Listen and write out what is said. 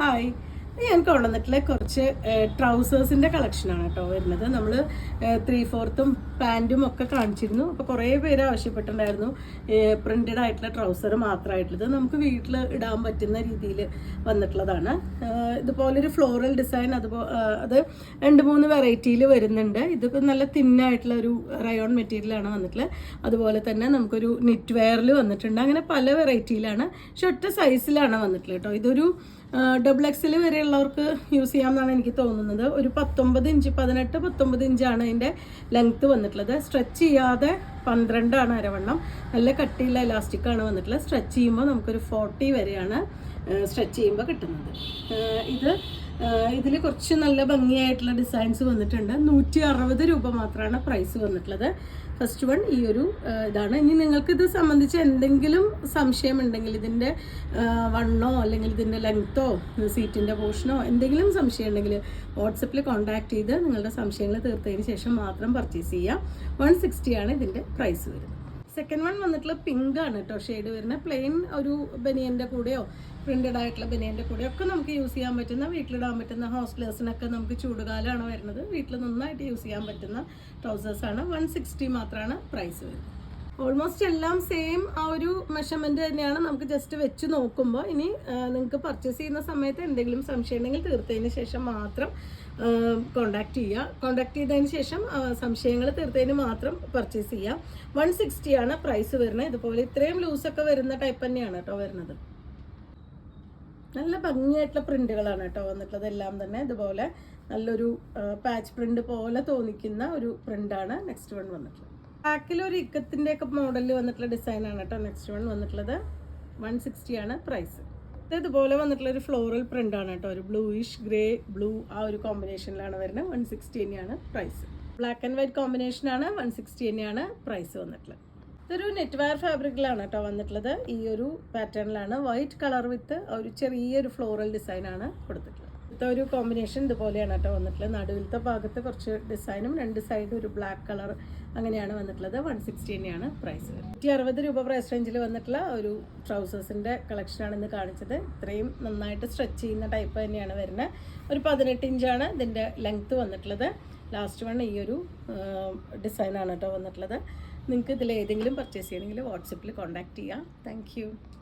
Hi, ഞാൻ കൊണ്ടുവന്നിട്ടുള്ള കുറച്ച് ട്രൗസേഴ്സിൻ്റെ കളക്ഷനാണ് കേട്ടോ വരുന്നത്. നമ്മൾ 3/4 പാൻറ്റും ഒക്കെ കാണിച്ചിരുന്നു. അപ്പോൾ കുറേ പേര് ആവശ്യപ്പെട്ടിട്ടുണ്ടായിരുന്നു പ്രിൻറ്റഡ് ആയിട്ടുള്ള ട്രൗസർ മാത്രമായിട്ടുള്ളത്. നമുക്ക് വീട്ടിൽ ഇടാൻ പറ്റുന്ന രീതിയിൽ വന്നിട്ടുള്ളതാണ്. ഇതുപോലൊരു ഫ്ലോറൽ ഡിസൈൻ അത് 2-3 വെറൈറ്റിയിൽ വരുന്നുണ്ട്. ഇതിപ്പോൾ നല്ല തിന്നായിട്ടുള്ള ഒരു റയോൺ മെറ്റീരിയലാണ് വന്നിട്ടുള്ളത്. അതുപോലെ തന്നെ നമുക്കൊരു നിറ്റ് വെയറിൽ വന്നിട്ടുണ്ട്. അങ്ങനെ പല വെറൈറ്റിയിലാണ്, പക്ഷെ ഒറ്റ സൈസിലാണ് വന്നിട്ടുള്ളത് കേട്ടോ. ഇതൊരു XXL വരെയുള്ളവർക്ക് യൂസ് ചെയ്യാമെന്നാണ് എനിക്ക് തോന്നുന്നത്. ഒരു 18-19 ഇഞ്ചാണ് അതിൻ്റെ ലെങ്ത്ത് വന്നിട്ടുള്ളത്. സ്ട്രെച്ച് ചെയ്യാതെ 12 അരവണ്ണം. നല്ല കട്ടിയുള്ള ഇലാസ്റ്റിക്കാണ് വന്നിട്ടുള്ളത്. സ്ട്രെച്ച് ചെയ്യുമ്പോൾ നമുക്കൊരു 40 വരെയാണ് സ്ട്രെച്ച് ചെയ്യുമ്പോൾ കിട്ടുന്നത്. ഇതിൽ കുറച്ച് നല്ല ഭംഗിയായിട്ടുള്ള ഡിസൈൻസ് വന്നിട്ടുണ്ട്. 160 രൂപ മാത്രമാണ് പ്രൈസ് വന്നിട്ടുള്ളത്. ഫസ്റ്റ് വൺ ഈ ഒരു ഇതാണ്. ഇനി നിങ്ങൾക്ക് ഇത് സംബന്ധിച്ച് എന്തെങ്കിലും സംശയം ഉണ്ടെങ്കിൽ, ഇതിൻ്റെ വണ്ണോ അല്ലെങ്കിൽ ഇതിൻ്റെ ലെങ്ത്തോ സീറ്റിൻ്റെ പോർഷനോ എന്തെങ്കിലും സംശയം ഉണ്ടെങ്കിൽ വാട്സപ്പിൽ കോൺടാക്ട് ചെയ്ത് നിങ്ങളുടെ സംശയങ്ങൾ തീർത്തതിന് ശേഷം മാത്രം പർച്ചേസ് ചെയ്യാം. 160 ആണ് ഇതിൻ്റെ പ്രൈസ് വരുന്നത്. സെക്കൻഡ് വൺ വന്നിട്ടുള്ള പിങ്ക് ആണ് കേട്ടോ ഷെയ്ഡ് വരുന്നത്. പ്ലെയിൻ ഒരു ബനിയൻ്റെ കൂടെയോ പ്രിൻറ്റഡ് ആയിട്ടുള്ള ബനിയൻ്റെ കൂടെയോ ഒക്കെ നമുക്ക് യൂസ് ചെയ്യാൻ പറ്റുന്ന, വീട്ടിലിടാൻ പറ്റുന്ന, ഹോസ്റ്റലേഴ്സിനൊക്കെ നമുക്ക് ചൂടുകാലമാണ് വരുന്നത്, വീട്ടിൽ നന്നായിട്ട് യൂസ് ചെയ്യാൻ പറ്റുന്ന ട്രൗസേഴ്സാണ്. 160 മാത്രമാണ് പ്രൈസ് വരുന്നത്. ഓൾമോസ്റ്റ് എല്ലാം സെയിം ആ ഒരു മെഷർമെൻറ്റ് തന്നെയാണ്. നമുക്ക് ജസ്റ്റ് വെച്ച് നോക്കുമ്പോൾ ഇനി നിങ്ങൾക്ക് പർച്ചേസ് ചെയ്യുന്ന സമയത്ത് എന്തെങ്കിലും സംശയം ഉണ്ടെങ്കിൽ തീർത്തതിന് ശേഷം മാത്രം കോണ്ടാക്ട് ചെയ്യുക. കോണ്ടാക്ട് ചെയ്തതിന് ശേഷം സംശയങ്ങൾ തീർത്തതിന് മാത്രം പർച്ചേസ് ചെയ്യുക. 160 ആണ് പ്രൈസ് വരുന്നത്. ഇതുപോലെ ഇത്രയും ലൂസൊക്കെ വരുന്ന ടൈപ്പ് തന്നെയാണ് കേട്ടോ വരുന്നത്. നല്ല ഭംഗിയായിട്ടുള്ള പ്രിന്റുകളാണ് കേട്ടോ വന്നിട്ടുള്ളത്. എല്ലാം തന്നെ ഇതുപോലെ നല്ലൊരു പാച്ച് പ്രിന്റ് പോലെ തോന്നിക്കുന്ന ഒരു പ്രിന്റാണ് നെക്സ്റ്റ് വൺ വന്നിട്ടുള്ളത്. ബാക്കിൽ ഒരു ഇക്കത്തിൻ്റെ ഒക്കെ മോഡലിൽ വന്നിട്ടുള്ള ഡിസൈനാണ് കേട്ടോ നെക്സ്റ്റ് വൺ വന്നിട്ടുള്ളത്. 160 ആണ് പ്രൈസ്. ഇതുപോലെ വന്നിട്ടുള്ള ഒരു ഫ്ലോറൽ പ്രിന്റ് ആണ് കേട്ടോ. ഒരു ബ്ലൂയിഷ് ഗ്രേ ബ്ലൂ ആ ഒരു കോമ്പിനേഷനിലാണ് വരുന്നത്. 160 തന്നെയാണ് പ്രൈസ്. ബ്ലാക്ക് ആൻഡ് വൈറ്റ് കോമ്പിനേഷനാണ്. 160 തന്നെയാണ് പ്രൈസ് വന്നിട്ടുള്ളത്. ഇതൊരു നെറ്റ് വെയർ ഫാബ്രിക്കിലാണ് കേട്ടോ വന്നിട്ടുള്ളത്. ഈ ഒരു പാറ്റേണിലാണ് വൈറ്റ് കളർ വിത്ത് ഒരു ചെറിയൊരു ഫ്ലോറൽ ഡിസൈനാണ് കൊടുത്തിട്ടുള്ളത്. ഒരു കോമ്പിനേഷൻ ഇതുപോലെയാണ് കേട്ടോ വന്നിട്ടുള്ളത്. നടുവിലത്തെ ഭാഗത്ത് കുറച്ച് ഡിസൈനും 2 സൈഡും ഒരു ബ്ലാക്ക് കളർ അങ്ങനെയാണ് വന്നിട്ടുള്ളത്. 160 തന്നെയാണ് പ്രൈസ് വരുന്നത്. 160 രൂപ പ്രൈസ് റേഞ്ചിൽ വന്നിട്ടുള്ള ഒരു ട്രൗസേഴ്സിൻ്റെ കളക്ഷനാണ് ഇന്ന് കാണിച്ചത്. ഇത്രയും നന്നായിട്ട് സ്ട്രെച്ച് ചെയ്യുന്ന ടൈപ്പ് തന്നെയാണ് വരുന്നത്. ഒരു 18 ഇഞ്ചാണ് ഇതിൻ്റെ ലെങ്ത്ത് വന്നിട്ടുള്ളത്. ലാസ്റ്റ് വൺ ഈ ഒരു ഡിസൈനാണ് കേട്ടോ വന്നിട്ടുള്ളത്. നിങ്ങൾക്ക് ഇതിൽ ഏതെങ്കിലും പർച്ചേസ് ചെയ്യണമെങ്കിൽ വാട്സപ്പിൽ കോൺടാക്ട് ചെയ്യാം. താങ്ക്